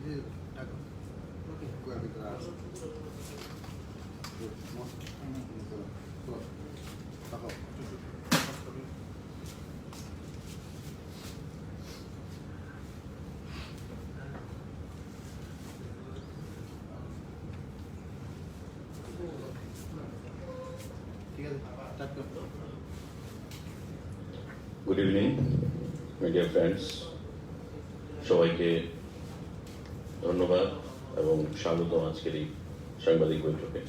Good evening, my dear friends. সবাইকে ধন্যবাদ এবং স্বাগত আজকের এই সাংবাদিক বৈঠকে।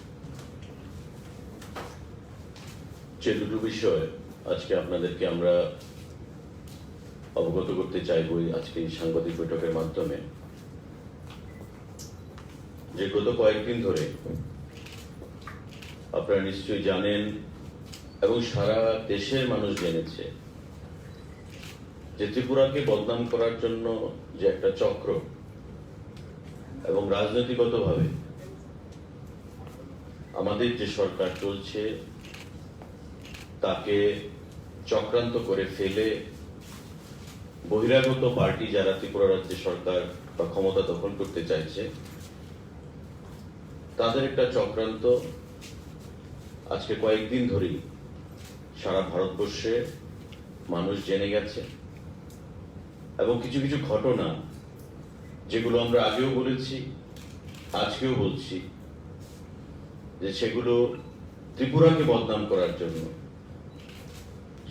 যে দুটো বিষয় আজকে আপনাদেরকে আমরা অবগত করতে চাইব আজকে এই সাংবাদিক বৈঠকের মাধ্যমে, যে গত কয়েকদিন ধরে আপনারা নিশ্চয়ই জানেন এবং সারা দেশের মানুষ জেনেছে যে ত্রিপুরাকে বদনাম করার জন্য যে একটা চক্র এবং রাজনৈতিকগতভাবে আমাদের যে সরকার চলছে তাকে চক্রান্ত করে ফেলে বহিরাগত পার্টি যারা ত্রিপুরা রাজ্য সরকার বা ক্ষমতা দখল করতে চাইছে তাদের একটা চক্রান্ত আজকে কয়েকদিন ধরেই সারা ভারতবর্ষে মানুষ জেনে গেছে এবং কিছু কিছু ঘটনা যেগুলো আমরা আগেও বলেছি আজকেও বলছি যে সেগুলো ত্রিপুরাকে বদনাম করার জন্য।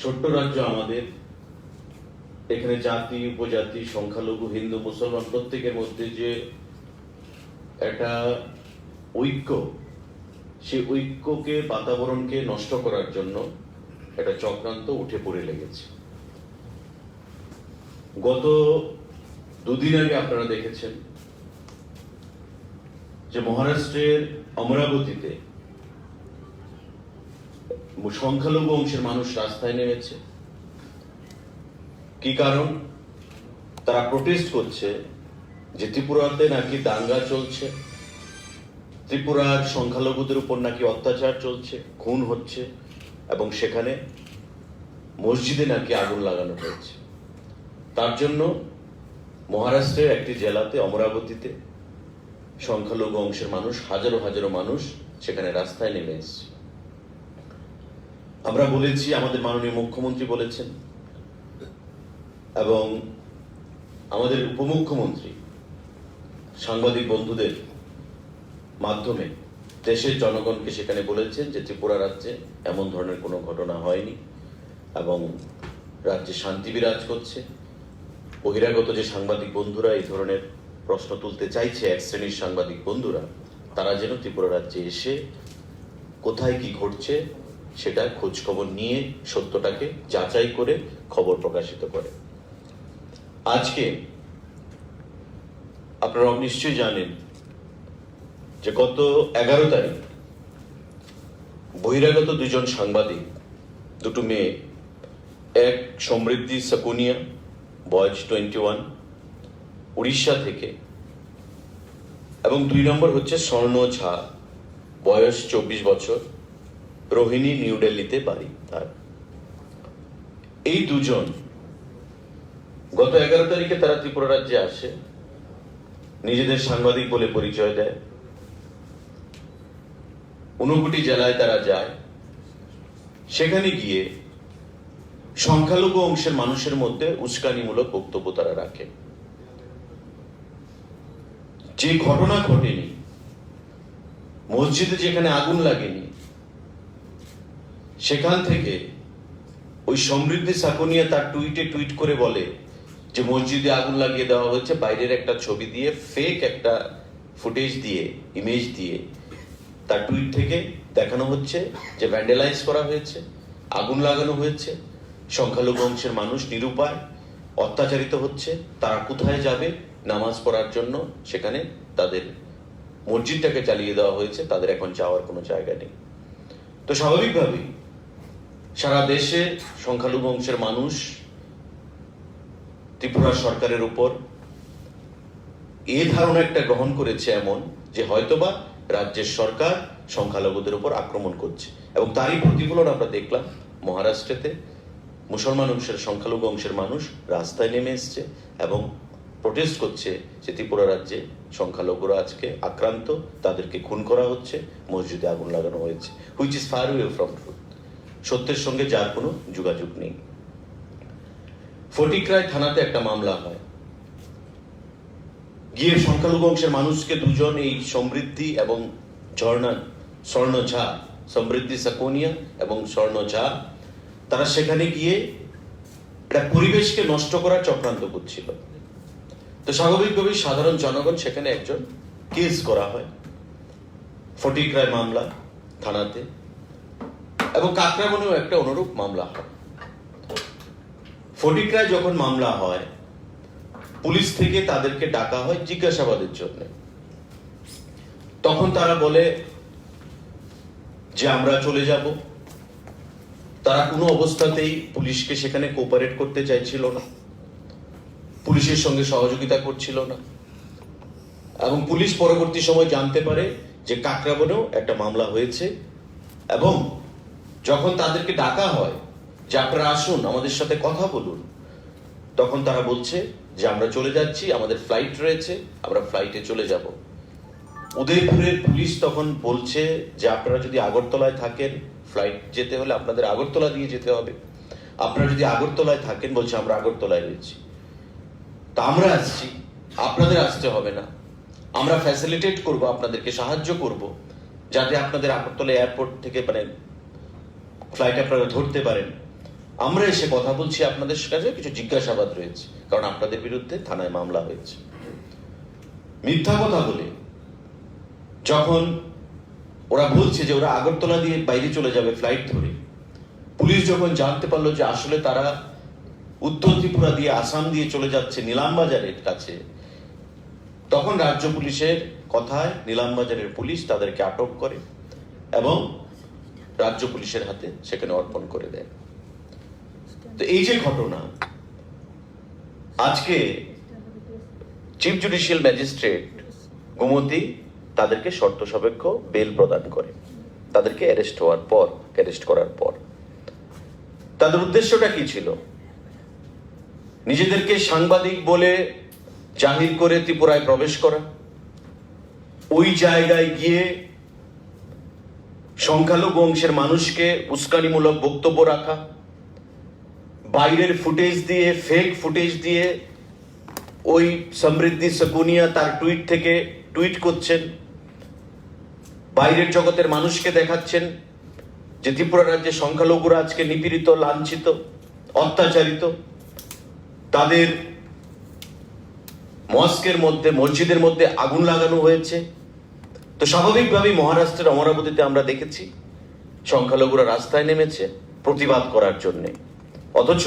ছোট্ট রাজ্য আমাদের, এখানে জাতি উপজাতি সংখ্যালঘু হিন্দু মুসলমান প্রত্যেকের মধ্যে যে একটা ঐক্য, সেই ঐক্যকে বাতাবরণকে নষ্ট করার জন্য একটা চক্রান্ত উঠে পড়ে লেগেছে। গত দুদিন আগে আপনারা দেখেছেন যে মহারাষ্ট্রের অমরাবতীতে সংখ্যালঘু অংশের মানুষ রাস্তায় নেমেছে। কি কারণ? তারা প্রোটেস্ট করছে যে ত্রিপুরাতে নাকি দাঙ্গা চলছে, ত্রিপুরার সংখ্যালঘুদের উপর নাকি অত্যাচার চলছে, খুন হচ্ছে এবং সেখানে মসজিদে নাকি আগুন লাগানো হয়েছে। তার জন্য মহারাষ্ট্রের একটি জেলাতে অমরাবতীতে সংখ্যালঘু অংশের মানুষ, হাজারো হাজারো মানুষ সেখানে রাস্তায় নেমে এসেছে। আমরা বলেছি, আমাদের মাননীয় মুখ্যমন্ত্রী বলেছেন এবং আমাদের উপমুখ্যমন্ত্রী সাংবাদিক বন্ধুদের মাধ্যমে দেশের জনগণকে সেখানে বলেছেন যে ত্রিপুরা রাজ্যে এমন ধরনের কোনো ঘটনা হয়নি এবং রাজ্যে শান্তি বিরাজ করছে। বহিরাগত যে সাংবাদিক বন্ধুরা এই ধরনের প্রশ্ন তুলতে চাইছে, এক শ্রেণীর সাংবাদিক বন্ধুরা, তারা যেন ত্রিপুরা রাজ্যে এসে কোথায় কি ঘটছে সেটা খোঁজ খবর নিয়ে সত্যটাকে যাচাই করে খবর প্রকাশিত করে। আজকে আপনারা নিশ্চয়ই জানেন যে গত 11 তারিখ বহিরাগত দুজন সাংবাদিক, দুটো মেয়ে, এক সমৃদ্ধি সাকুনিয়া বয়স 21 উড়িষ্যা থেকে এবং 2 নম্বর হচ্ছে স্বর্ণ ঝা বয়স 24 বছর, রোহিণী নিউ দিল্লিতে বাড়ি তার। এই দুজন গত 11 তারিখে তারা ত্রিপুরা রাজ্যে আসে, নিজেদের সাংবাদিক বলে পরিচয় দেয়, 59 জেলায় তারা যায়। সেখানে গিয়ে সংখ্যালঘু অংশের মানুষের মধ্যে উস্কানিমূলক বক্তব্য তারা রাখে। যে ঘটনা ঘটেনি, মসজিদে যেখানে আগুন লাগেনি, সেখান থেকে ওই সমৃদ্ধি সাকুনিয়া তার টুইট করে বলে যে মসজিদে আগুন লাগিয়ে দেওয়া হয়েছে, বাইরের একটা ছবি দিয়ে, ফেক একটা ফুটেজ দিয়ে, ইমেজ দিয়ে তার টুইট থেকে দেখানো হচ্ছে যে ভ্যান্ডালাইজ করা হয়েছে, আগুন লাগানো হয়েছে, সংখ্যালঘু অংশের মানুষ নিরুপায় অত্যাচারিত হচ্ছে, তারা কোথায় যাবে নামাজ পড়ার জন্য, সেখানে তাদের মসজিদটাকে চালিয়ে দেওয়া হয়েছে, তাদের এখন যাওয়ার কোনো জায়গা নেই। তো স্বাভাবিকভাবেই সারা দেশে সংখ্যালঘু অংশের মানুষ ত্রিপুরা সরকারের উপর এই ধারণা একটা গ্রহণ করেছে এমন যে হয়তোবা রাজ্যের সরকার সংখ্যালঘুদের উপর আক্রমণ করছে এবং তারই প্রতিফলন আমরা দেখলাম মহারাষ্ট্রেতে। মুসলমান অংশের সংখ্যালঘু অংশের মানুষ রাস্তায় নেমে এসছে এবং প্রোটেস্ট করছে যে ত্রিপুরা রাজ্যে সংখ্যালঘুরা আজকে আক্রান্ত, তাদেরকে খুন করা হচ্ছে, মসজিদে আগুন লাগানো হয়েছে, which is far way from truth. সত্যের সঙ্গে যার কোনো যোগাযোগ নেই। ফটিকরায় থানাতে একটা মামলা হয়, গিয়ে সংখ্যালঘু অংশের মানুষকে দুজন, এই সমৃদ্ধি এবং স্বর্ণ ঝা, সমৃদ্ধি সাকোনিয়া এবং স্বর্ণ ঝা, তারা সেখানে গিয়ে একটা পরিবেশকে নষ্ট করার চক্রান্ত করছিল। তো স্বাভাবিকভাবেই সাধারণ জনগণ সেখানে একজন কেস করা হয় ফটিকরায় মামলা থানাতে, এবং কাকরাবনেও একটা অনুরূপ মামলা হয়। ফটিকরায় যখন মামলা হয়, পুলিশ থেকে তাদেরকে ডাকা হয় জিজ্ঞাসাবাদের জন্য। তখন তারা বলে যে আমরা চলে যাব। তারা কোনো অবস্থাতেই পুলিশকে সেখানে কোঅপারেট করতে চাইছিল না, পুলিশের সঙ্গে সহযোগিতা করছিল না। এবং পুলিশ পরবর্তী সময় জানতে পারে যে কাকরাবনেও একটা মামলা হয়েছে, এবং যখন তাদেরকে ডাকা হয় যে আপনারা আসুন আমাদের সাথে কথা বলুন, তখন তারা বলছে যে আমরা চলে যাচ্ছি, আমাদের ফ্লাইট রয়েছে, আমরা ফ্লাইটে চলে যাব। উদয়পুরের পুলিশ তখন বলছে যে আপনারা যদি আগরতলায় থাকেন, ফ্লাইট যেতে হলে আপনাদের আগরতলা দিয়ে যেতে হবে, আপনারা যদি আগরতলায় থাকেন, বলছে আমরা আগরতলায় রয়েছি, তা আমরা আসছি, আপনাদের আসতে হবে না, আমরা ফ্যাসিলিটেট করব, আপনাদেরকে সাহায্য করব, যাতে আপনাদের আগরতলা এয়ারপোর্ট থেকে ফ্লাইট আপনারা ধরতে পারেন। আমরা এসে কথা বলছি, আপনাদের কাছে কিছু জিজ্ঞাসাবাদ রয়েছে, কারণ আপনাদের বিরুদ্ধে থানায় মামলা হয়েছে। মিথ্যা কথা বলে যখন ওরা বলছে যে ওরা আগরতলা দিয়ে বাইরে চলে যাবে ফ্লাইট ধরে, পুলিশ যখন জানতে পারলো যে আসলে তারা উত্তর ত্রিপুরা দিয়ে আসাম দিয়ে চলে যাচ্ছে নিলামবাজারের কাছে, তখন রাজ্য পুলিশের কথায় নিলামবাজারের পুলিশ তাদেরকে আটক করে এবং রাজ্য পুলিশের হাতে সেখানে অর্পণ করে দেয়। তো এই যে ঘটনা, আজকে চিফ জুডিশিয়াল ম্যাজিস্ট্রেট গোমতী তাদেরকে শর্ত সাপেক্ষ বেল প্রদান করে, তাদেরকে অ্যারেস্ট করার পর তাদের উদ্দেশ্যটা কি ছিল? নিজেদেরকে সাংবাদিক বলে জাহির করে ত্রিপুরায় প্রবেশ করা, ওই জায়গায় গিয়ে সংখ্যালঘু অংশের মানুষকে উস্কানিমূলক বক্তব্য রাখা, বাইরের ফুটেজ দিয়ে, ফেক ফুটেজ দিয়ে ওই সমৃদ্ধি সাকুনিয়া তার টুইট থেকে টুইট করছেন, বাইরের জগতের মানুষকে দেখাচ্ছেন যে ত্রিপুরা রাজ্যে সংখ্যালঘুরা আজকে নিপীড়িত, লাঞ্ছিত, অত্যাচারিত, তাদের মসজিদের মধ্যে আগুন লাগানো হয়েছে। তো স্বাভাবিকভাবেই মহারাষ্ট্রের অমরাবতীতে আমরা দেখেছি সংখ্যালঘুরা রাস্তায় নেমেছে প্রতিবাদ করার জন্য, অথচ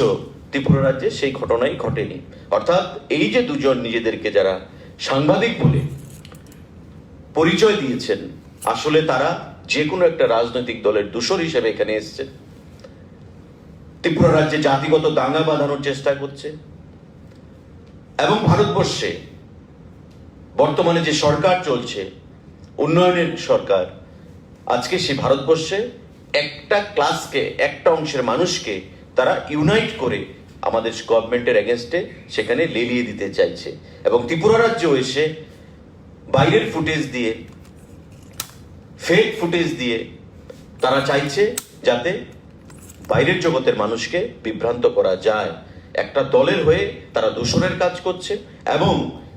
ত্রিপুরা রাজ্যে সেই ঘটনাই ঘটেনি। অর্থাৎ এই যে দুজন নিজেদেরকে যারা সাংবাদিক বলে পরিচয় দিয়েছেন, আসলে তারা যে কোনো একটা রাজনৈতিক দলের দূষর হিসেবে এখানে এসেছেন, ত্রিপুরা রাজ্যে জাতিগত দাঙ্গা বাঁধানোর চেষ্টা করছে। এবং ভারতবর্ষে বর্তমানে যে সরকার চলছে, উন্নয়নের সরকার, আজকে সেই ভারতবর্ষে একটা ক্লাসকে, একটা অংশের মানুষকে তারা ইউনাইট করে আমাদের গভর্নমেন্টের এগেনস্টে সেখানে লেলিয়ে দিতে চাইছে। এবং ত্রিপুরা রাজ্যেও এসে বাইরের ফুটেজ দিয়ে, ফেক ফুটেজ দিয়ে তারা চাইছে যাতে বাইরের জগতের মানুষকে বিভ্রান্ত করা যায়। একটা দলের হয়ে তারা দূষণের কাজ করছে এবং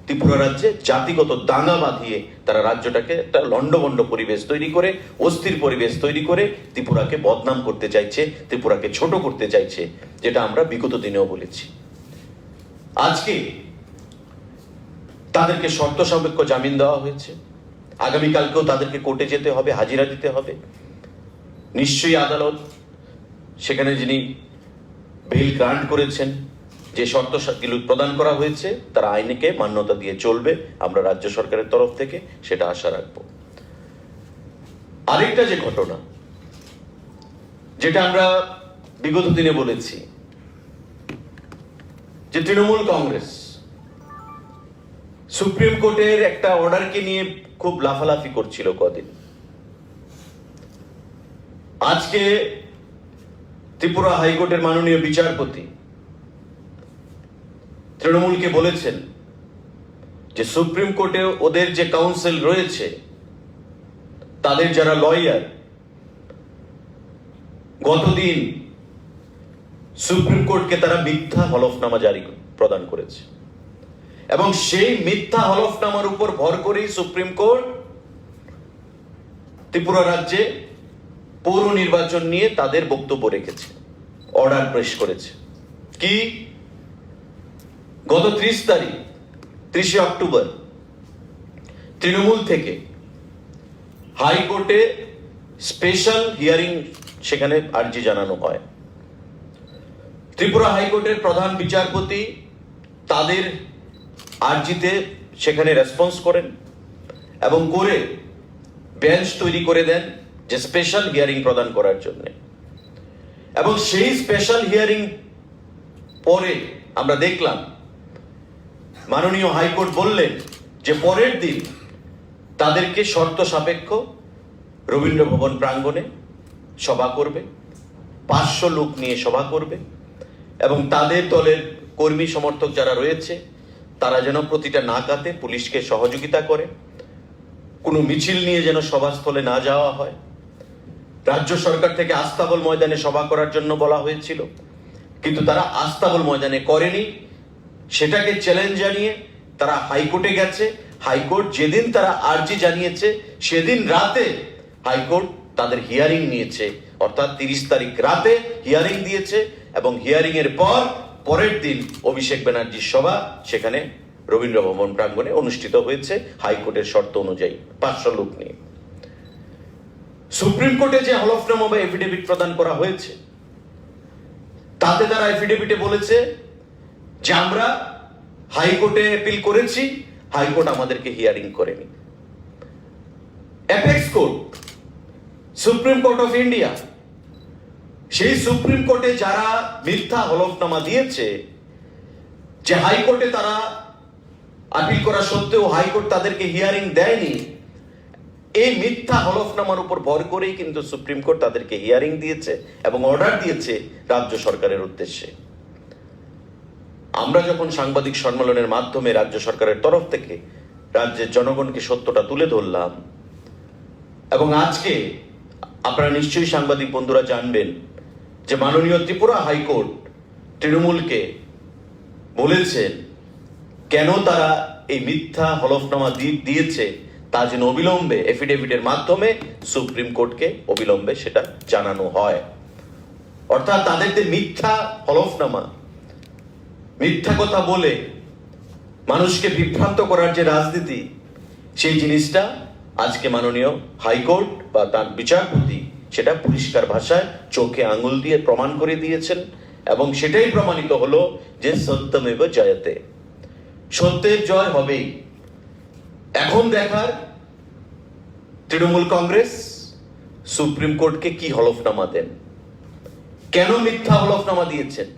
ত্রিপুরা রাজ্যে জাতিগত দাঙ্গা বাঁধিয়ে তারা রাজ্যটাকে একটা লন্ডভন্ড পরিবেশ তৈরি করে, অস্থির পরিবেশ তৈরি করে ত্রিপুরাকে বদনাম করতে চাইছে, ত্রিপুরাকে ছোট করতে চাইছে, যেটা আমরা বিগত দিনেও বলেছি। আজকে তাদেরকে শর্ত সাপেক্ষ জামিন দেওয়া হয়েছে, আগামীকালকেও তাদেরকে কোর্টে যেতে হবে, হাজিরা দিতে হবে। নিশ্চয়ই আদালত সেখানে যিনি বেল গ্রান্ট করেছেন, যে শর্তগুলো প্রদান করা হয়েছে, তারা আইনকে মান্যতা দিয়ে চলবে, আমরা রাজ্য সরকারের তরফ থেকে সেটা আশা রাখবো। আরেকটা যে ঘটনা, যেটা আমরা বিগত দিনে বলেছি, যে তৃণমূল কংগ্রেস সুপ্রিম কোর্টের একটা অর্ডারকে নিয়ে খুব লাফালাফি করছিল কদিন। আজকে ত্রিপুরা হাইকোর্টের মাননীয় বিচারপতি তৃণমূলকে বলেছেন যে সুপ্রিম কোর্টে ওদের যে কাউন্সিল রয়েছে, তাদের যারা লয়ার, গতদিন সুপ্রিম কোর্টকে তারা মিথ্যা হলফনামা জারি প্রদান করেছে এবং সেই মিথ্যা হলফনামার উপর ভর করেই সুপ্রিম কোর্ট ত্রিপুরা রাজ্যে পৌর নির্বাচন নিয়ে তাদের বক্তব্য রেখেছে, অর্ডার পেশ করেছে। কি গত 30 অক্টোবর তৃণমূল থেকে হাইকোর্টে স্পেশাল হিয়ারিং সেখানে আর্জি জানানো হয়। ত্রিপুরা হাইকোর্টের প্রধান বিচারপতি তাদের আর্জিতে সেখানে রেসপন্স করেন এবং করে বেঞ্চ তৈরি করে দেন যে স্পেশাল হিয়ারিং প্রদান করার জন্য। এবং সেই স্পেশাল হিয়ারিং পরে আমরা দেখলাম মাননীয় হাইকোর্ট বললেন যে পরের দিন তাদেরকে শর্ত সাপেক্ষ রবীন্দ্র ভবন প্রাঙ্গণে সভা করবে, 500 লোক নিয়ে সভা করবে এবং তাদের দলের কর্মী সমর্থক যারা রয়েছে তারা যেন প্রতিটা নাকাতে পুলিশকে সহযোগিতা করে, কোনো মিছিল নিয়ে যেন সভাস্থলে না যাওয়া হয়। রাজ্য সরকার থেকে আস্তাবল ময়দানে সভা করার জন্য বলা হয়েছিল, কিন্তু তারা আস্তাবল ময়দানে করেনি। সেটাকে চ্যালেঞ্জ জানিয়ে তারা হাইকোর্টে গেছে। হাইকোর্ট যেদিন তারা আর্জি জানিয়েছে সেদিন রাতে হাইকোর্ট তাদের হিয়ারিং নিয়েছে, অর্থাৎ 30 তারিখ রাতে হিয়ারিং দিয়েছে এবং হিয়ারিং এর পরের দিন অভিষেক ব্যানার্জির সভা সেখানে রবীন্দ্র ভবন প্রাঙ্গণে অনুষ্ঠিত হয়েছে হাইকোর্টের শর্ত অনুযায়ী 500 লোক নিয়ে। সুপ্রিম কোর্টে যে হলফনামা বা এফিডেভিট প্রদান করা হয়েছে তাতে তারা এফিডেভিটে বলেছে যে আমরা হাইকোর্টে অ্যাপিল করেছি, হাইকোর্ট আমাদেরকে হিয়ারিং করেনি। Apex court, supreme court of India, সেই সুপ্রিম কোর্টে যারা মিথ্যা হলফনামা দিয়েছে যে হাইকোর্টে তারা আপিল করা সত্ত্বেও হাইকোর্ট তাদেরকে হিয়ারিং দেয়নি, এই মিথ্যা হলফনামার উপর ভর করেই কিন্তু সুপ্রিম কোর্ট তাদেরকে হিয়ারিং দিয়েছে এবং অর্ডার দিয়েছে রাজ্য সরকারের উদ্দেশ্যে। আমরা যখন সাংবাদিক সম্মেলনের মাধ্যমে রাজ্য সরকারের তরফ থেকে রাজ্যের জনগণকে সত্যটা তুলে ধরলাম এবং আজকে আপনারা নিশ্চয়ই সাংবাদিক বন্ধুরা জানবেন যে মাননীয় ত্রিপুরা হাইকোর্ট তৃণমূলকে বলেছেন কেন তারা এই মিথ্যা হলফনামা দিয়েছে তা যেন অবিলম্বে এফিডেভিটের মাধ্যমে সুপ্রিম কোর্টকে অবিলম্বে সেটা জানানো হয়। অর্থাৎ তাদের যে মিথ্যা হলফনামা, মিথ্যা কথা বলে মানুষকে বিভ্রান্ত করার যে রাজনীতি, সেই জিনিসটা আজকে মাননীয় হাইকোর্ট বা তার বিচারপতি সেটা পরিষ্কার ভাষায় চোখে আঙুল দিয়ে প্রমাণ করে দিয়েছেন এবং সেটাই প্রমাণিত হলো যে সত্যমেব জয়তে, সত্যের জয় হবেই। এখন দেখার তৃণমূল কংগ্রেস সুপ্রিম কোর্টকে কি হলফনামা দেন, কেন মিথ্যা হলফনামা দিয়েছেন,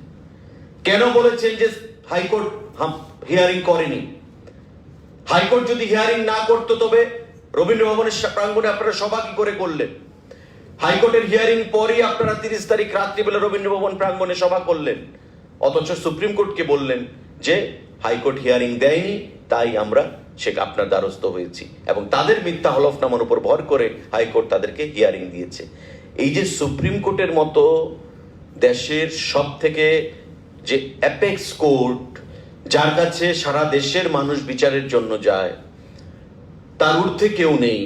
কেন বলেছেন যে হাইকোর্ট হিয়ারিং করেনি। হাইকোর্ট যদি হিয়ারিং না করতো তবে রবীন্দ্র ভবনের প্রাঙ্গণে আপনারা সভা কি করে করলেন? হাইকোর্টের হিয়ারিং পরেই আপনারা 30 তারিখ রাত্রিবেলা রবীন্দ্র ভবন প্রাঙ্গণে সভা করলেন, অথচ সুপ্রিম কোর্টকে বললেন যে হাইকোর্ট হিয়ারিং দেয়নি, তাই আমরা আপনার দ্বারস্থ হয়েছি এবং তাদের মিথ্যা হলফনামার উপর ভর করে হাইকোর্ট তাদেরকে হিয়ারিং দিয়েছে। এই যে সুপ্রিম কোর্টের মতো দেশের সব থেকে যে অ্যাপেক্স কোর্ট, যার কাছে সারা দেশের মানুষ বিচারের জন্য যায়, তার ঊর্ধ্বে কেউ নেই,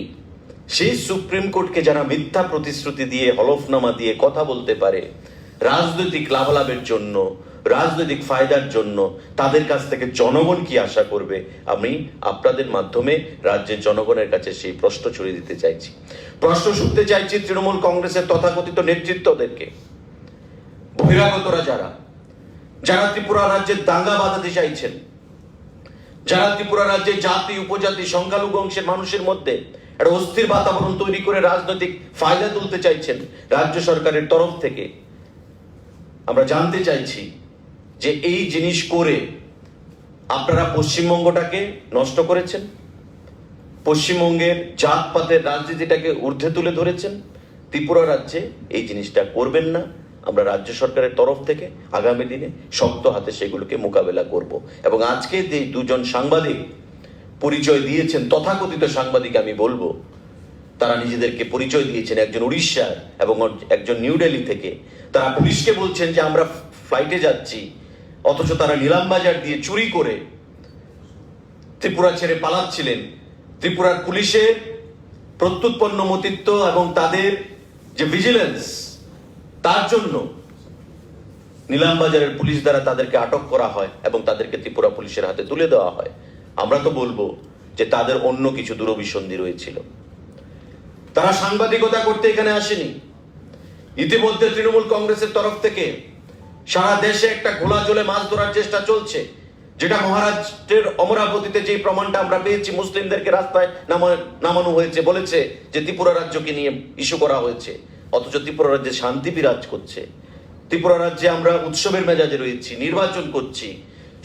সেই সুপ্রিম কোর্টকে যারা মিথ্যা প্রতিশ্রুতি দিয়ে হলফনামা দিয়ে কথা বলতে পারে রাজনৈতিক লাভালাভের জন্য, রাজনৈতিক ফায়দার জন্য, তাদের কাছ থেকে জনগণ কি আশা করবে? আমি আপনাদের মাধ্যমে রাজ্যের জনগণের কাছে সেই প্রশ্ন ছড়িয়ে দিতে চাইছি। প্রশ্ন শুনতে চাইছি তৃণমূল কংগ্রেসের তথাকথিত নেতৃত্বদেরকে, বহিরাগতরা যারা ত্রিপুরা রাজ্যের দাঙ্গা বাঁধাতে চাইছেন, যারা ত্রিপুরা রাজ্যে জাতি উপজাতি সংখ্যালঘু অংশের মানুষের মধ্যে একটা অস্থির বাতাবরণ তৈরি করে রাজনৈতিক ফায়দা তুলতে চাইছেন রাজ্য সরকারের তরফ থেকে, আমরা জানতে চাইছি যে এই জিনিস করে আপনারা পশ্চিমবঙ্গটাকে নষ্ট করেছেন, পশ্চিমবঙ্গের জাতপাতের রাজনীতিটাকে ঊর্ধ্বে তুলে ধরেছেন। ত্রিপুরা রাজ্যে এই জিনিসটা করবেন না। আমরা রাজ্য সরকারের তরফ থেকে আগামী দিনে শক্ত হাতে সেগুলোকে মোকাবেলা করব এবং আজকে যে দুজন সাংবাদিক পরিচয় দিয়েছেন তথাকথিত সাংবাদিক, আমি বলবো তারা নিজেদেরকে পরিচয় দিয়েছেন একজন উড়িষ্যার এবং একজন নিউ দিল্লি থেকে। তারা পুলিশকে বলছেন যে আমরা ফ্লাইটে যাচ্ছি, অথচ তারা নিলামবাজার দিয়ে চুরি করে ত্রিপুরা ছেড়ে পালাচ্ছিলেন। ত্রিপুরার পুলিশের প্রত্যুৎপন্নমতিত্ব এবং তাদের যে ভিজিলেন্স, তার জন্য নিলামবাজারের পুলিশ দ্বারা তাদেরকে আটক করা হয় এবং তাদেরকে ত্রিপুরা পুলিশের হাতে তুলে দেওয়া হয়। আমরা তো বলবো যে তাদের অন্য কিছু দুরভিসন্ধি রয়েছিল। তারা সাংবাদিকতা করতে এখানে আসেনি। ইতিমধ্যে তৃণমূল কংগ্রেসের তরফ থেকে সারা দেশে একটা ঘোলা জলে মাছ ধরার চেষ্টা চলছে, যেটা মহারাষ্ট্রের অমরাবতীতে যে প্রমাণটা আমরা পেয়েছি, মুসলিমদেরকে রাস্তায় নামানো হয়েছে, বলেছে যে ত্রিপুরা রাজ্যকে নিয়ে ইস্যু করা হয়েছে, অথচ ত্রিপুরা রাজ্যে শান্তি বিরাজ করছে। ত্রিপুরা রাজ্যে আমরা উৎসবের মেজাজে রয়েছি, নির্বাচন করছি,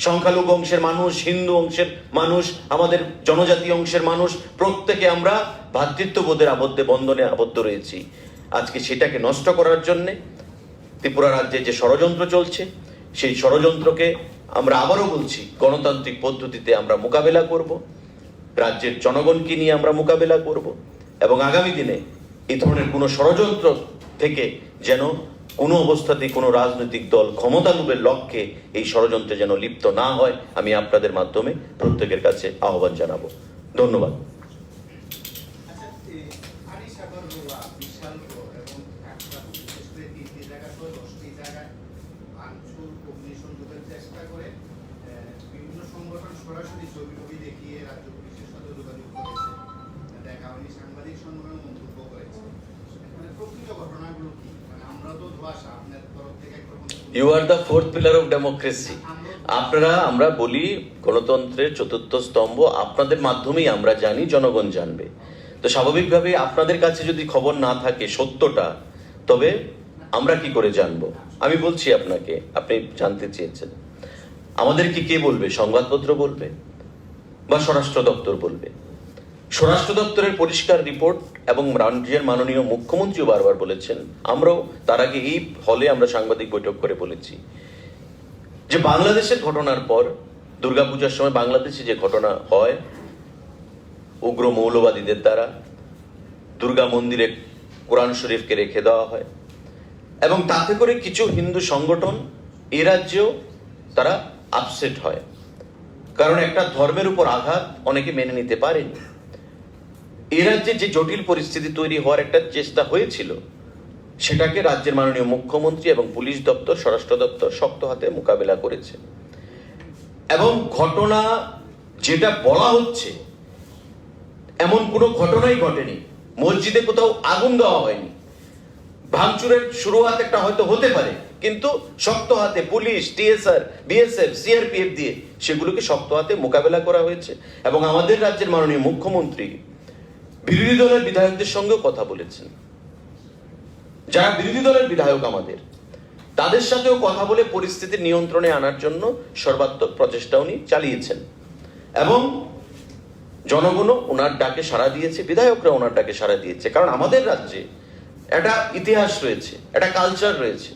সংখ্যালঘু অংশের মানুষ, হিন্দু অংশের মানুষ, আমাদের জনজাতি অংশের মানুষ, প্রত্যেকে আমরা ভ্রাতৃত্ববোধের বন্ধনে আবদ্ধ রয়েছি। আজকে সেটাকে নষ্ট করার জন্যে ত্রিপুরা রাজ্যে যে ষড়যন্ত্র চলছে, সেই ষড়যন্ত্রকে আমরা আবারও বলছি গণতান্ত্রিক পদ্ধতিতে আমরা মোকাবেলা করব, রাজ্যের জনগণকে নিয়ে আমরা মোকাবেলা করব, এবং আগামী দিনে এই ধরনের কোনো ষড়যন্ত্র থেকে যেন কোনো অবস্থাতেই কোনো রাজনৈতিক দল ক্ষমতা লোভের লক্ষ্যে এই ষড়যন্ত্রে যেন লিপ্ত না হয়, আমি আপনাদের মাধ্যমে প্রত্যেকের কাছে আহ্বান জানাবো। ধন্যবাদ। You are the fourth pillar of democracy. আমরা বলি গণতন্ত্রের চতুর্থ স্তম্ভ, আপনাদের মাধ্যমেই আমরা জানি, জনগণ জানবে। তো স্বাভাবিকভাবে আপনাদের কাছে যদি খবর না থাকে সত্যটা, তবে আমরা কি করে জানবো? আমি বলছি আপনাকে, আপনি জানতে চেয়েছেন, আমাদেরকে কে বলবে? সংবাদপত্র বলবে বা স্বরাষ্ট্র দপ্তর বলবে? স্বরাষ্ট্র দপ্তরের পরিষ্কার রিপোর্ট এবং রাজ্যের মাননীয় মুখ্যমন্ত্রীও বারবার বলেছেন, আমরাও তার আগে এই হলে আমরা সাংবাদিক বৈঠক করে বলেছি যে বাংলাদেশের ঘটনার পর, দুর্গাপূজার সময় বাংলাদেশে যে ঘটনা হয় উগ্র মৌলবাদীদের দ্বারা, দুর্গা মন্দিরে কোরআন শরীফকে রেখে দেওয়া হয়, এবং তাতে করে কিছু হিন্দু সংগঠন এ রাজ্যেও তারা আপসেট হয়, কারণ একটা ধর্মের উপর আঘাত অনেকে মেনে নিতে পারেনি। এ রাজ্যে যে জটিল পরিস্থিতি তৈরি হওয়ার একটা চেষ্টা হয়েছিল, সেটাকে রাজ্যের মাননীয় মুখ্যমন্ত্রী এবং পুলিশ দপ্তর, স্বরাষ্ট্র দপ্তর শক্ত হাতে মোকাবেলা করেছে। এবং ঘটনা যেটা বলা হচ্ছে এমন কোনো ঘটনাই ঘটেনি। মসজিদে কোথাও আগুন দেওয়া হয়নি, ভাঙচুরের শুরুয়াত একটা হয়তো হতে পারে, কিন্তু শক্ত হাতে পুলিশ, টিএসআর, বিএসএফ, সিআরপিএফ দিয়ে সেগুলোকে শক্ত হাতে মোকাবেলা করা হয়েছে। এবং আমাদের রাজ্যের মাননীয় মুখ্যমন্ত্রী বিরোধী দলের বিধায়কদের সঙ্গেও কথা বলেছেন, যারা বিরোধী দলের বিধায়ক আমাদের, তাদের সাথেও কথা বলে পরিস্থিতি নিয়ন্ত্রণে আনার জন্য সর্বাত্মক প্রচেষ্টা উনি চালিয়েছেন। এবং জনগণও ওনার ডাকে সাড়া দিয়েছে, বিধায়করা ওনার ডাকে সাড়া দিয়েছে। কারণ আমাদের রাজ্যে একটা ইতিহাস রয়েছে, একটা কালচার রয়েছে,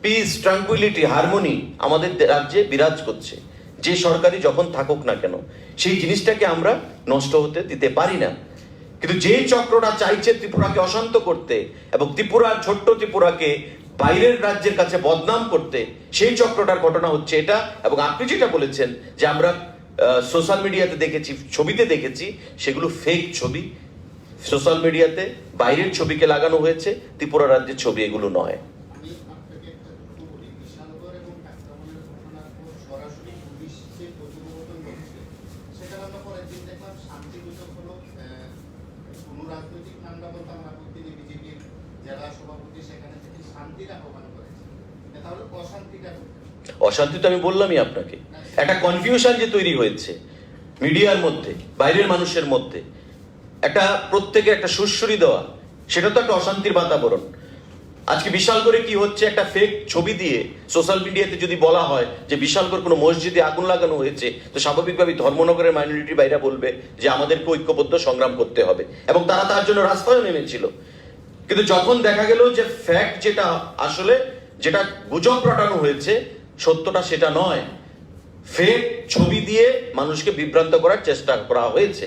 পিস, ট্রাঙ্কুইলিটি, হারমোনি আমাদের রাজ্যে বিরাজ করছে। যে সরকারি যখন থাকুক না কেন, সেই জিনিসটাকে আমরা নষ্ট হতে দিতে পারি না। কিন্তু যে চক্রটা চাইছে ত্রিপুরাকে অশান্ত করতে এবং ত্রিপুরার, ছোট্ট ত্রিপুরাকে বাইরের রাজ্যের কাছে বদনাম করতে, সেই চক্রটার ঘটনা হচ্ছে এটা। এবং আপনি যেটা বলেছেন যে আমরা সোশ্যাল মিডিয়াতে দেখেছি, ছবিতে দেখেছি, সেগুলো ফেক ছবি। সোশ্যাল মিডিয়াতে বাইরের ছবিকে লাগানো হয়েছে, ত্রিপুরা রাজ্যের ছবি এগুলো নয়। অশান্তি তো আমি বললামই আপনাকে, একটা কনফিউশন যে তৈরি হয়েছে মিডিয়ার মধ্যে, বাইরের মানুষের মধ্যে, একটা প্রত্যেকে একটা সুরসুরি দেওয়া, সেটা তো একটা অশান্তির বাতাবরণ। আজকে বিশালগড়ে কি হচ্ছে, একটা ফেক ছবি দিয়ে সোশ্যাল মিডিয়াতে যদি বলা হয় যে বিশালগড় কোনো মসজিদে আগুন লাগানো হয়েছে, তো স্বাভাবিকভাবেই ধর্মনগরের মাইনরিটি ভাইরা বলবে যে আমাদেরকে ঐক্যবদ্ধ সংগ্রাম করতে হবে, এবং তারা তার জন্য রাস্তায় নেমেছিল। কিন্তু যখন দেখা গেল যে ফ্যাক্ট যেটা আসলে, যেটা গুজব রটানো হয়েছে, সত্যটা সেটা নয়, ফেক ছবি দিয়ে মানুষকে বিভ্রান্ত করার চেষ্টা করা হয়েছে।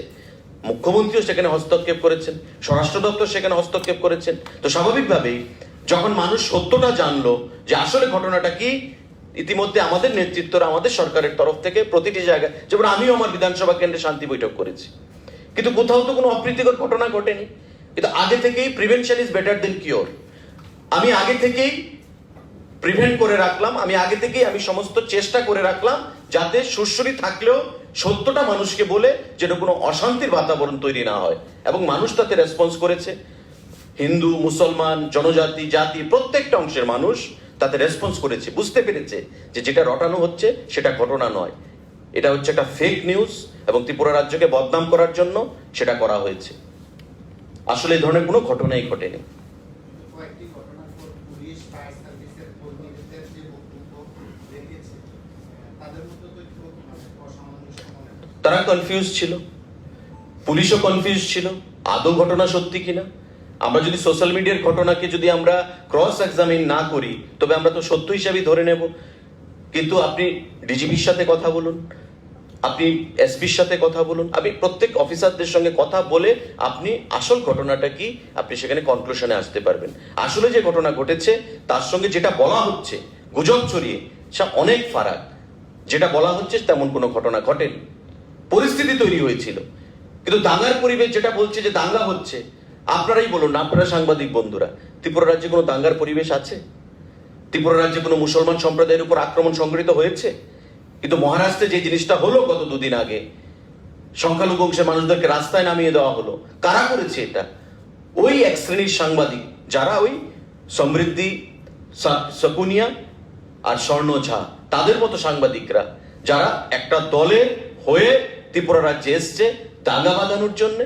মুখ্যমন্ত্রীও সেখানে হস্তক্ষেপ করেছেন, স্বরাষ্ট্র দপ্তর সেখানে হস্তক্ষেপ করেছেন। তো স্বাভাবিকভাবেই যখন মানুষ সত্যটা জানলো যে আসলে ঘটনাটা কি, ইতিমধ্যে আমাদের নেতৃত্বরা আমাদের সরকারের তরফ থেকে প্রতিটি জায়গায়, যেমন আমিও আমার বিধানসভা কেন্দ্রে শান্তি বৈঠক করেছি, কিন্তু কোথাও তো কোনো অপ্রীতিকর ঘটনা ঘটেনি। কিন্তু আগে থেকেই prevention is better then cure. আমি আগে থেকেই প্রিভেন্ট করে রাখলাম, আমি সমস্ত চেষ্টা করে রাখলাম যাতে সুরসুরি থাকলেও সত্যটা মানুষকে বলে যেন কোনো অশান্তির বাতাবরণ তৈরি না হয়, এবং মানুষ তাতে রেসপন্স করেছে। হিন্দু, মুসলমান, জনজাতি, জাতি প্রত্যেকটা অংশের মানুষ তাতে রেসপন্স করেছে, বুঝতে পেরেছে যে যেটা রটানো হচ্ছে সেটা ঘটনা নয়, এটা হচ্ছে একটা ফেক নিউজ, এবং ত্রিপুরা রাজ্যকে বদনাম করার জন্য সেটা করা হয়েছে। আসলে এই ধরনের কোনো ঘটনাই ঘটেনি। তারা কনফিউজ ছিল, পুলিশও কনফিউজ ছিল আদৌ ঘটনা সত্যি কিনা। আমরা যদি সোশ্যাল মিডিয়ার ঘটনাকে যদি আমরা ক্রস এক্সামিন না করি তবে আমরা তো সত্য হিসাবেই ধরে নেব। কিন্তু আপনি ডিজিপির সাথে কথা বলুন, আপনি এসপির সাথে কথা বলুন, আপনি প্রত্যেক অফিসারদের সঙ্গে কথা বলে আপনি আসল ঘটনাটা কি আপনি সেখানে কনক্লুশনে আসতে পারবেন। আসলে যে ঘটনা ঘটেছে তার সঙ্গে যেটা বলা হচ্ছে গুজব ছড়িয়ে সব অনেক ফারাক। যেটা বলা হচ্ছে তেমন কোনো ঘটনা ঘটেনি, পরিস্থিতি তৈরি হয়েছিল। কিন্তু দাঙ্গার পরিবেশ যেটা বলছে যে দাঙ্গা হচ্ছে, আপনারাই বলুন, আপনারা সাংবাদিক বন্ধুরা, ত্রিপুরা রাজ্যে কোনো দাঙ্গার পরিবেশ আছে? ত্রিপুরা রাজ্যে কোনো মুসলমান সম্প্রদায়ের উপর আক্রমণ সংঘটিত হয়েছে? কিন্তু মহারাষ্ট্রে যে জিনিসটা হলো গত দুদিন আগে, সংখ্যালঘু অংশের মানুষদেরকে রাস্তায় নামিয়ে দেওয়া হলো, কারা করেছে এটা? ওই এক শ্রেণীর সাংবাদিক যারা ওই সমৃদ্ধি, শকুনিয়া আর স্বর্ণ ঝা তাদের মতো সাংবাদিকরা, যারা একটা দলের হয়ে ত্রিপুরা রাজ্যে এসছে দাঙ্গা বাঁধানোর জন্য,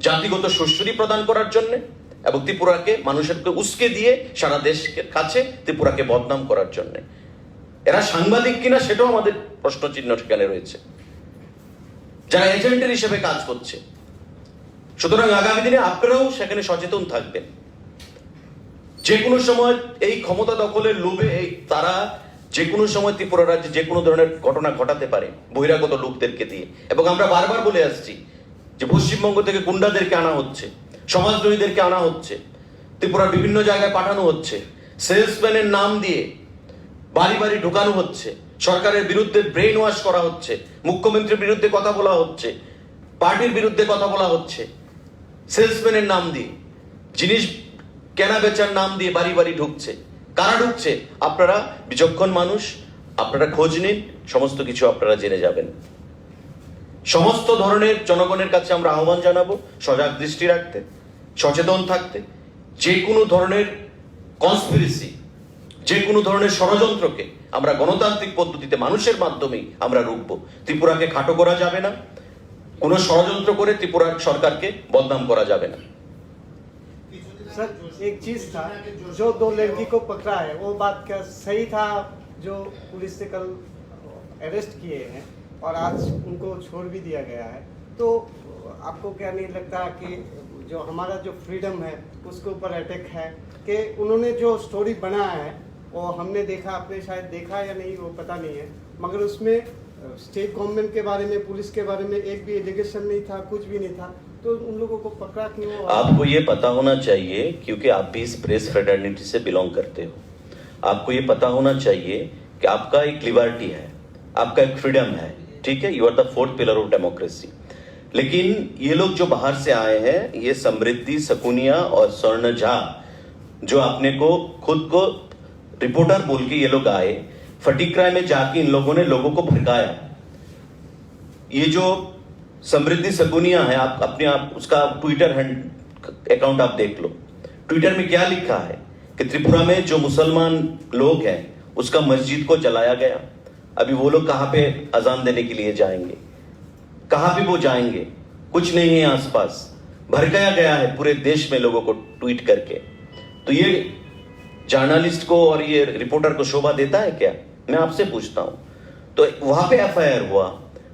জাতিগত সুশ্রী প্রদান করার জন্য, এবং ত্রিপুরাকে মানুষেরকে উস্কে দিয়ে সারা দেশের কাছে ত্রিপুরাকে বদনাম করার জন্য। এরা সাংবাদিক কিনা সেটাও আমাদের প্রশ্ন চিহ্ন সেখানে রয়েছে, যারা এজেন্টের হিসেবে কাজ করছে। সুতরাং আগামী দিনে আপনারাও সেখানে সচেতন থাকবেন। যে কোনো সময় এই ক্ষমতা দখলের লোভে তারা যে কোনো সময় ত্রিপুরা রাজ্যে যে কোনো ধরনের ঘটনা ঘটাতে পারে বহিরাগত লোকদেরকে দিয়ে। এবং আমরা বারবার বলে আসছি যে পশ্চিমবঙ্গ থেকে গুন্ডাদেরকে আনা হচ্ছে, সমাজদ্রোহীদেরকে আনা হচ্ছে, ত্রিপুরার বিভিন্ন জায়গায় পাঠানো হচ্ছে, সেলসম্যানের নাম দিয়ে বাড়ি বাড়ি ঢোকানো হচ্ছে, সরকারের বিরুদ্ধে ব্রেন ওয়াশ করা হচ্ছে, মুখ্যমন্ত্রীর বিরুদ্ধে কথা বলা হচ্ছে, পার্টির বিরুদ্ধে কথা বলা হচ্ছে, সেলসম্যানের নাম দিয়ে, জিনিস কেনা বেচার নাম দিয়ে বাড়ি বাড়ি ঢুকছে। কারা ঢুকছে? আপনারা বিচক্ষণ মানুষ, আপনারা খোঁজ নিন, সমস্ত কিছু আপনারা জেনে যাবেন। সমস্ত ধরনের জনগণের কাছে আমরা আহ্বান জানাবো সজাগ দৃষ্টি রাখতে, সচেতন থাকতে। যে কোনো ধরনের কনস্পিরেসি, যে কোনো ধরনের ষড়যন্ত্রকে আমরা গণতান্ত্রিক পদ্ধতিতে মানুষের মাধ্যমেই আমরা রুখবো। ত্রিপুরাকে খাটো করা যাবে না, কোনো ষড়যন্ত্র করে ত্রিপুরার সরকারকে বদনাম করা যাবে না। सर एक चीज था, जो दो लड़की को पकड़ा है वो बात क्या सही था? जो पुलिस से कल अरेस्ट किए हैं और आज उनको छोड़ भी दिया गया है, तो आपको क्या नहीं लगता कि जो हमारा जो फ्रीडम है उसके ऊपर अटैक है? कि उन्होंने जो स्टोरी बनाया है वो हमने देखा, आपने शायद देखा या नहीं वो पता नहीं है, मगर उसमें स्टेट गवर्नमेंट के बारे में, पुलिस के बारे में एक भी एलिगेशन नहीं था, कुछ भी नहीं था, तो उन लोगों को पकड़ा क्यों? आपको ये पता होना चाहिए, क्योंकि आप भी इस प्रेस फ्रेटर्निटी से बिलोंग करते हो, आपको ये पता होना चाहिए कि आपका एक लिबर्टी है, आपका एक फ्रीडम है, ठीक है, you are the fourth pillar of democracy. लेकिन ये लोग जो बाहर से आए हैं, ये समृद्धि, शकुनिया और स्वर्ण झा, जो अपने को खुद को रिपोर्टर बोल के ये लोग आए, फटीक्राय में जाके इन लोगों ने लोगों को भड़काया। ये जो समृद्धि शकुनिया है, आप अपने आप उसका ट्विटर अकाउंट आप देख लो, ट्विटर में क्या लिखा है कि त्रिपुरा में जो मुसलमान लोग हैं उसका मस्जिद को जलाया गया। अभी वो लोग कहां पे अजान देने के लिए जाएंगे, कहां पे वो जाएंगे? कुछ नहीं है आसपास, भड़काया गया है पूरे देश में लोगों को ट्वीट करके। तो ये जर्नलिस्ट को और ये रिपोर्टर को शोभा देता है क्या? मैं आपसे पूछता हूं। तो वहां पे एफआईआर हुआ,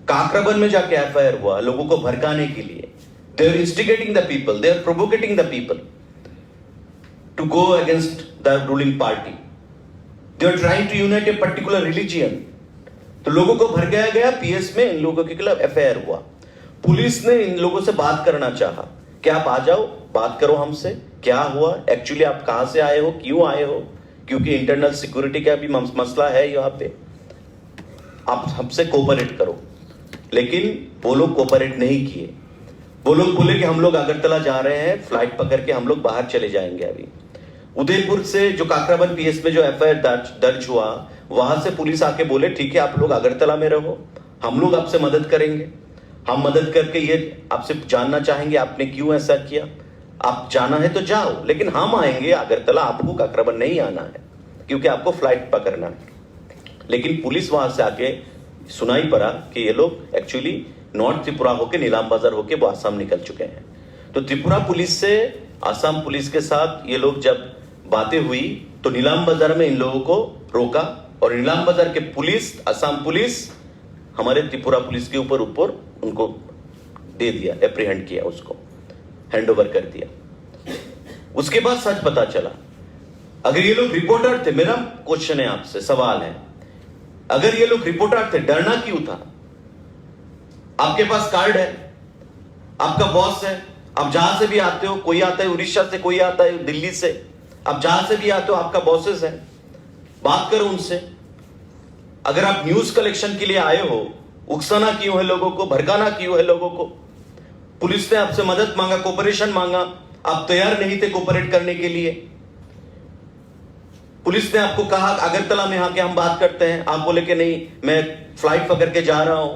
काकराबन में जाके एफआईआर हुआ लोगों को भड़काने के लिए। They are instigating the people, they are provoking the people to go against the ruling party. They are trying to unite a particular religion. तो लोगों को भड़काया गया, पीएस में इन लोगों के खिलाफ एफआईआर हुआ। पुलिस ने इन लोगों से बात करना चाहा कि आप आ जाओ, बात करो हमसे, क्या हुआ एक्चुअली, आप कहां से आए हो, क्यों आए हो, क्योंकि इंटरनल सिक्योरिटी का भी मसला है यहाँ पे, आप हमसे कोऑपरेट करो। लेकिन वो लोग कोऑपरेट नहीं किए। वो लोग बोले कि हम लोग अगरतला जा रहे हैं, फ्लाइट पकड़ के हम लोग बाहर चले जाएंगे। अभी उदयपुर से जो काकराबन पीएस में जो एफआईआर दर्ज हुआ, वहां से पुलिस आके बोले ठीक है आप लोग अगरतला में रहो, हम लोग आपसे मदद करेंगे, हम मदद करके ये आपसे जानना चाहेंगे आपने क्यों ऐसा किया, आप जाना है तो जाओ, लेकिन हम आएंगे अगरतला, आपको काकराबन नहीं आना है क्योंकि आपको फ्लाइट पकड़ना है। लेकिन पुलिस वहां से आके सुनाई पड़ा कि ये लोग एक्चुअली नॉर्थ त्रिपुरा होके नीलाम बाजार होके वो आसाम निकल चुके हैं। तो त्रिपुरा पुलिस से आसाम पुलिस के साथ ये लोग जब बातें हुई तो नीलाम बाजार में इन लोगों को रोका और नीलाम बाजार के पुलिस, आसाम पुलिस हमारे त्रिपुरा पुलिस के ऊपर उनको दे दिया, एप्रीहेंड किया, उसको हैंड ओवर कर दिया। उसके बाद सच पता चला, अगर ये लोग रिपोर्टर थे, मेरा क्वेश्चन है आपसे, सवाल है, अगर ये लोग रिपोर्टर थे डरना क्यों था? आपके पास कार्ड है, आपका बॉस है, आप जहां से भी आते हो, कोई आता है उड़ीसा से, कोई आता है दिल्ली से, आप जहां से भी आते हो आपका बॉसेस है, बात करो उनसे। अगर आप न्यूज कलेक्शन के लिए आए हो, उकसाना क्यों है लोगों को, भड़काना क्यों है लोगों को? पुलिस ने आपसे मदद मांगा, कोऑपरेशन मांगा, आप तैयार नहीं थे कोऑपरेट करने के लिए। पुलिस ने आपको कहा अगरतला में आके हम बात करते हैं, आप बोले कि नहीं मैं फ्लाइट पकड़ के जा रहा हूं।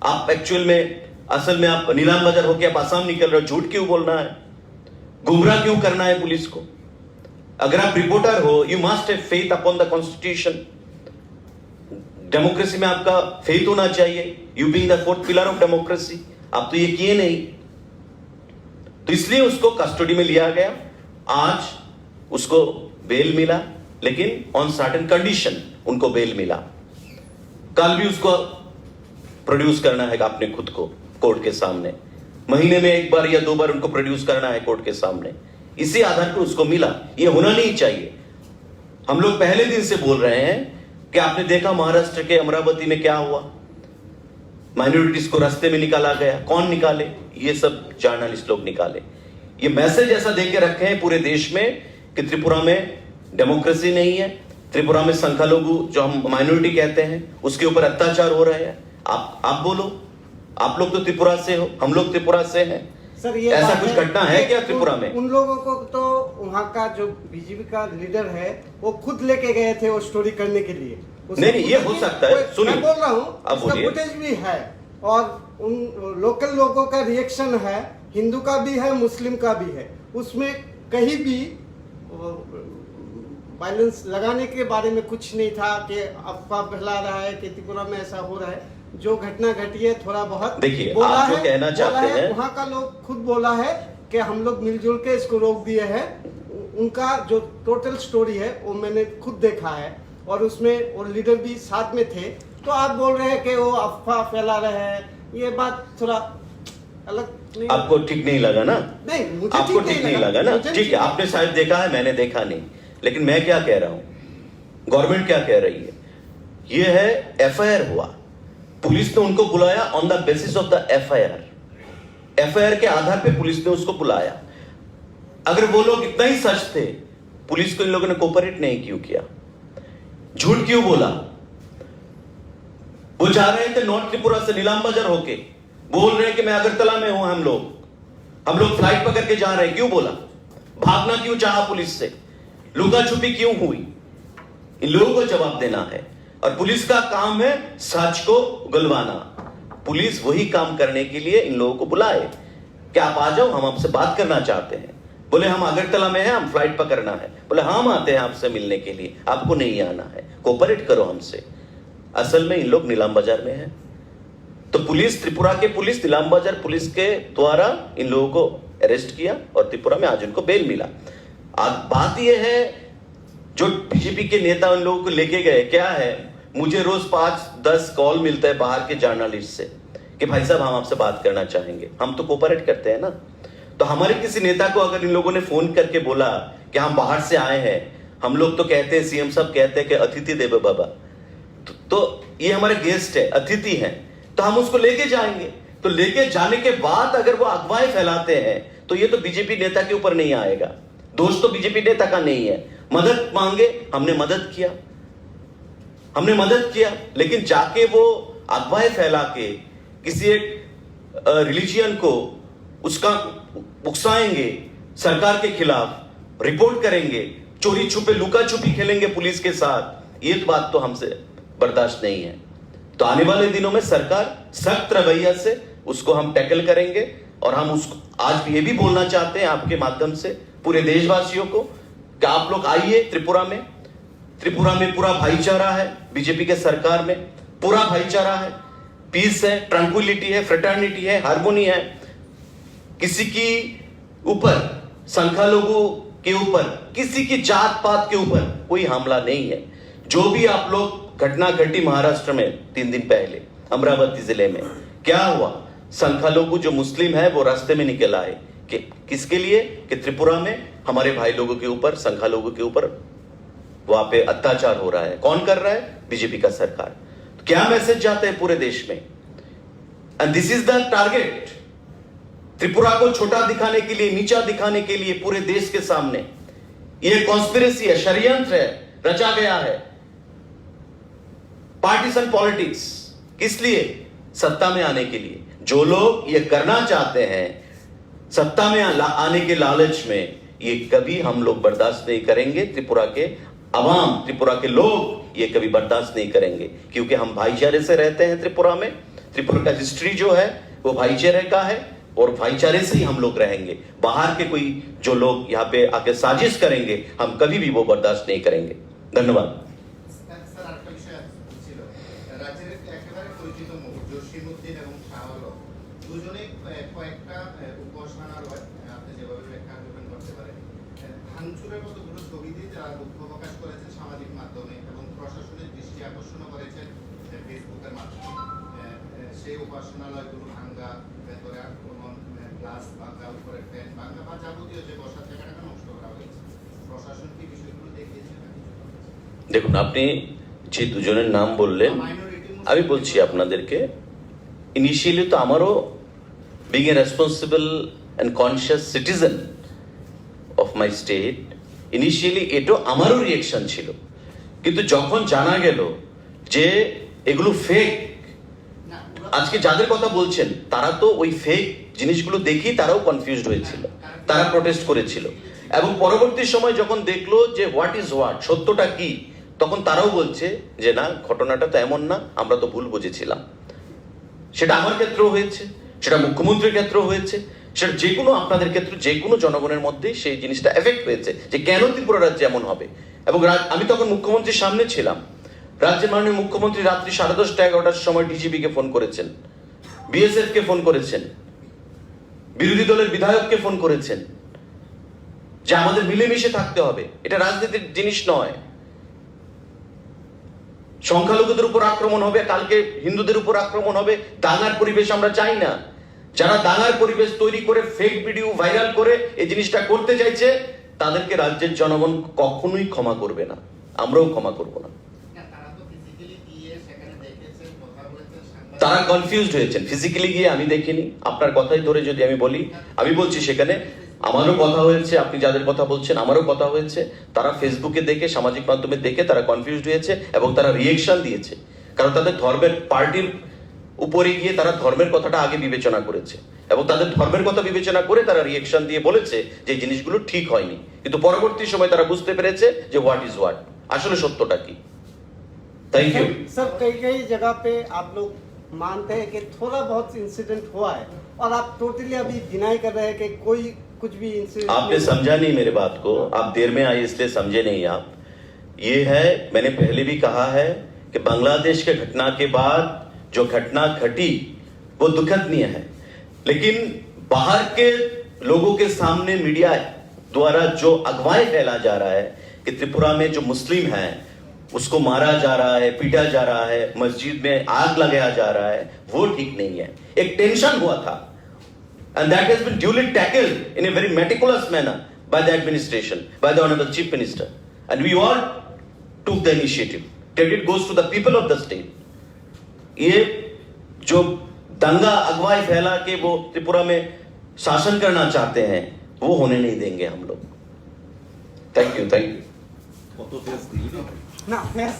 आप एक्चुअल में असल में आप नीलाम बाजार होके आप आसाम निकल रहे हो, झूठ क्यों बोलना है, गुमराह क्यों करना है पुलिस को? अगर आप रिपोर्टर हो, you must have faith upon the constitution. Democracy में आपका फेथ होना चाहिए, you being the fourth pillar of democracy. आप तो ये किए नहीं, तो इसलिए उसको कस्टडी में लिया गया। आज उसको बेल मिला, लेकिन ऑन सर्टेन कंडीशन उनको बेल मिला। कल भी उसको प्रोड्यूस करना है अपने खुद को कोर्ट के सामने, महीने में एक बार या 2 बार उनको प्रोड्यूस करना है कोर्ट के सामने। इसी आधार पर उसको मिला। ये होना नहीं चाहिए। हम लोग पहले दिन से बोल रहे हैं कि आपने देखा महाराष्ट्र के अमरावती में क्या हुआ, माइनॉरिटीज को रास्ते में निकाला गया। कौन निकाले? ये सब जर्नलिस्ट लोग निकाले। ये मैसेज ऐसा देके रखे हैं पूरे देश में कि त्रिपुरा में डेमोक्रेसी नहीं है, त्रिपुरा में संख्यालघु जो हम माइनॉरिटी कहते हैं उसके ऊपर अत्याचार हो रहे हैं। आप बोलो, आप लोग तो त्रिपुरा से हो, हम लोग त्रिपुरा से हैं। सर ये ऐसा कुछ घटना है क्या त्रिपुरा में? उन लोगों को तो वहाँ का जो बीजेपी का लीडर है वो खुद लेके गए थे वो स्टोरी करने के लिए। नहीं, ये हो सकता है। सुनिए, मैं बोल रहा हूँ, उसका फुटेज भी है और उन लोकल लोगों का रिएक्शन है, हिंदू का भी है, मुस्लिम का भी है। उसमें कहीं भी वायलेंस लगाने के बारे में कुछ नहीं था कि अफवाह फैला रहा है कि त्रिपुरा में ऐसा हो रहा है। जो घटना घटी है थोड़ा बहुत देखिए, आप जो कहना चाहते हैं, वहाँ का लोग खुद बोला है कि हम लोग मिलजुल के इसको रोक दिए हैं। उनका जो टोटल स्टोरी है वो मैंने खुद देखा है और उसमें वो लीडर भी साथ में थे। तो आप बोल रहे हैं कि वो अफवाह फैला रहे हैं, ये बात थोड़ा अलग नहीं। आपको ठीक नहीं लगा ना? नहीं, मुझे आपको ठीक नहीं लगा ना? ठीक है, आपने शायद देखा है, मैंने देखा नहीं। लेकिन मैं क्या कह रहा हूं, गवर्नमेंट क्या कह रही है, ये है एफआईआर हुआ, पुलिस ने उनको बुलाया on the basis of the FIR के आधार पे पुलिस ने उसको बुलाया। अगर वो लोग इतना ही सच थे, पुलिस को इन लोगों ने कोऑपरेट नहीं क्यों किया, झूठ क्यों बोला? वो जा रहे थे नॉर्थ त्रिपुरा से नीलाम बाजार होके, बोल रहे हैं कि मैं अगरतला में हूं, हम लोग फ्लाइट पकड़ के जा रहे हैं, क्यों बोला? भागना क्यों चाहा पुलिस से? लुका छुपी क्यों हुई? इन लोगों को जवाब देना है और पुलिस का काम है सच को उगलवाना। पुलिस वही काम करने के लिए इन लोगों को बुलाए कि आप आ जाओ, हम आपसे बात करना चाहते हैं। बोले हम अगरतला में हैं, हम फ्लाइट पकड़ना है। बोले हम आते हैं आपसे मिलने के लिए, आपको नहीं आना है, कोऑपरेट करो हमसे। असल में इन लोग नीलाम बाजार में हैं। तो पुलिस, त्रिपुरा के पुलिस, नीलाम बाजार पुलिस के द्वारा इन लोगों को अरेस्ट किया और त्रिपुरा में आज उनको बेल मिला। आज बात यह है, जो बीजेपी के नेता उन लोगों को लेके गए, क्या है, मुझे रोज 5-10 कॉल मिलता है बाहर के जर्नलिस्ट से कि भाई साहब हम आपसे बात करना चाहेंगे। हम तो कोऑपरेट करते हैं ना। तो हमारे किसी नेता को अगर इन लोगों ने फोन करके बोला कि हम बाहर से आए हैं, हम लोग तो कहते हैं, सीएम साहब कहते हैं कि अतिथि देवो भव, तो ये हमारे गेस्ट है, अतिथि हैं, तो हम उसको लेके जाएंगे। तो लेके जाने के बाद अगर वो अफवाहें फैलाते हैं तो ये तो बीजेपी नेता के ऊपर नहीं आएगा, दोष तो बीजेपी नेता का नहीं है। मदद मांगे, हमने मदद किया, लेकिन जाके वो अफवाहें फैला के किसी एक रिलीजियन को उसका उकसाएंगे, सरकार के खिलाफ रिपोर्ट करेंगे, चोरी छुपे लुका छुपी खेलेंगे पुलिस के साथ, ये तो बात तो हमसे बर्दाश्त नहीं है। तो आने वाले दिनों में सरकार सख्त रवैया से उसको हम टैकल करेंगे। और हम उसको आज ये भी बोलना चाहते हैं आपके माध्यम से पूरे देशवासियों को कि आप लोग आइए त्रिपुरा में पूरा भाईचारा है, बीजेपी के सरकार में पूरा भाईचारा है, पीस है, ट्रैंक्विलिटी है, फ्रेटर्निटी है, हार्मोनी है। किसी की ऊपर, संख्यालघु के ऊपर, किसी की जात पात के ऊपर कोई हमला नहीं है। जो भी आप लोग घटना घटी महाराष्ट्र में 3 दिन पहले अमरावती जिले में, क्या हुआ? संख्यालघु जो मुस्लिम है वो रास्ते में निकल आए कि किसके लिए? कि त्रिपुरा में हमारे भाई लोगों के ऊपर, संख्यालघु के ऊपर वहां पे अत्याचार हो रहा है। कौन कर रहा है? बीजेपी का सरकार। तो क्या मैसेज जाता है पूरे देश में? And this is the target. Tripura को छोटा दिखाने के लिए, नीचा दिखाने के लिए पूरे देश के सामने यह कॉन्स्पिरेसी है, षड्यंत्र है, रचा गया है। पार्टीसन पॉलिटिक्स, किस लिए? सत्ता में आने के लिए। जो लोग ये करना चाहते हैं सत्ता में आने के लालच में, ये कभी हम लोग बर्दाश्त नहीं करेंगे। त्रिपुरा के अवाम, त्रिपुरा के लोग ये कभी बर्दाश्त नहीं करेंगे, क्योंकि हम भाईचारे से रहते हैं त्रिपुरा में। त्रिपुरा का हिस्ट्री जो है वो भाईचारे का है और भाईचारे से ही हम लोग रहेंगे। बाहर के कोई जो लोग यहाँ पे आके साजिश करेंगे, हम कभी भी वो बर्दाश्त नहीं करेंगे। धन्यवाद। দেখুন, আপনি যে দুজনের নাম বললেন, আমি বলছি আপনাদেরকে, ইনিশিয়ালি তো আমারও being a responsible and conscious citizen of my state, initially এটাও আমারও রিয়েকশন ছিল। কিন্তু যখন জানা গেল যে এগুলো ফেক, আজকে যাদের কথা বলছেন তারা তো ওই ফেক জিনিসগুলো দেখি তারাও কনফিউজড হয়েছিল, তারা প্রোটেস্ট করেছিল। এবং পরবর্তী সময় যখন দেখলো যে হোয়াট ইজ হোয়াট, সত্যটা কি, তখন তারাও বলছে যে না, ঘটনাটা তো এমন না, আমরা তো ভুল বুঝেছিলাম। সেটা আমার ক্ষেত্রেও হয়েছে, সেটা মুখ্যমন্ত্রীর ক্ষেত্রেও হয়েছে, সেটা যে কোনো আপনাদের ক্ষেত্রে, যে কোনো জনগণের মধ্যে সেই জিনিসটা এফেক্ট হয়েছে যে কেন ত্রিপুরা রাজ্যে এমন হবে। এবং আমি তখন মুখ্যমন্ত্রীর সামনে ছিলাম। রাজ্যের মাননীয় মুখ্যমন্ত্রী রাত্রি 10:30-11টার সময় ডিজিপি কে ফোন করেছেন, বিএসএফ কে ফোন করেছেন, বিরোধী দলের বিধায়ককে ফোন করেছেন যে আমাদের মিলেমিশে থাকতে হবে, এটা রাজনীতির জিনিস নয়। সংখ্যালঘুদের উপর আক্রমণ হবে, কালকে হিন্দুদের উপর আক্রমণ হবে, দাঙ্গার পরিবেশ আমরা চাই না। যারা দাঙ্গার পরিবেশ তৈরি করে ফেক ভিডিও ভাইরাল করে এই জিনিসটা করতে চাইছে, তাদেরকে রাজ্যের জনগণ কখনোই ক্ষমা করবে না, আমরাও ক্ষমা করব না। তারা কনফিউজড হয়েছেন। ফিজিক্যালি গিয়ে আমি দেখিনি, আপনার কথাই ধরে যদি আমি বলি, আমি বলছি সেখানে আমারও কথা হয়েছে, আপনি যাদের কথা বলছেন আমারও কথা হয়েছে। তারা ফেসবুকে দেখে, সামাজিক মাধ্যমে দেখে তারা কনফিউজড হয়েছে এবং তারা রিয়েকশন দিয়েছে। কারণ তাদের ধর্মের পার্টির উপরে গিয়ে তারা ধর্মের কথাটা আগে বিবেচনা করেছে এবং তাদের ধর্মের কথা বিবেচনা করে তারা রিয়েকশন দিয়ে বলেছে যে জিনিসগুলো ঠিক হয়নি। কিন্তু পরবর্তী সময় তারা বুঝতে পেরেছে যে হোয়াট ইজ হোয়াট, আসলে সত্যটা কি। Thank you sir. कई जगह पे आप लोग मानते हैं कि थोड़ा बहुत इंसिडेंट हुआ है और आप टोटली अभी डिनाई कर रहे हैं कि कोई कुछ भी इंसिडेंट। आपने समझा नहीं मेरे बात को, आप देर में आए इसलिए समझे नहीं आप। ये है, मैंने पहले भी कहा है कि बांग्लादेश के घटना के बाद जो घटना घटी वो दुखनीय है, लेकिन बाहर के लोगों के सामने मीडिया द्वारा जो अगवाएं फैला जा रहा है कि त्रिपुरा में जो मुस्लिम है उसको मारा जा रहा है, पीटा जा रहा है, मस्जिद में आग लगाया जा रहा है, वो ठीक नहीं है। एक टेंशन हुआ था and that has been duly tackled in a very meticulous manner by the administration, by the Honorable Chief Minister, and we all took the initiative. Credit goes to the people of the state. ये जो दंगा अगवाई फैला के वो त्रिपुरा में शासन करना चाहते हैं वो होने नहीं देंगे हम लोग। Thank you. ना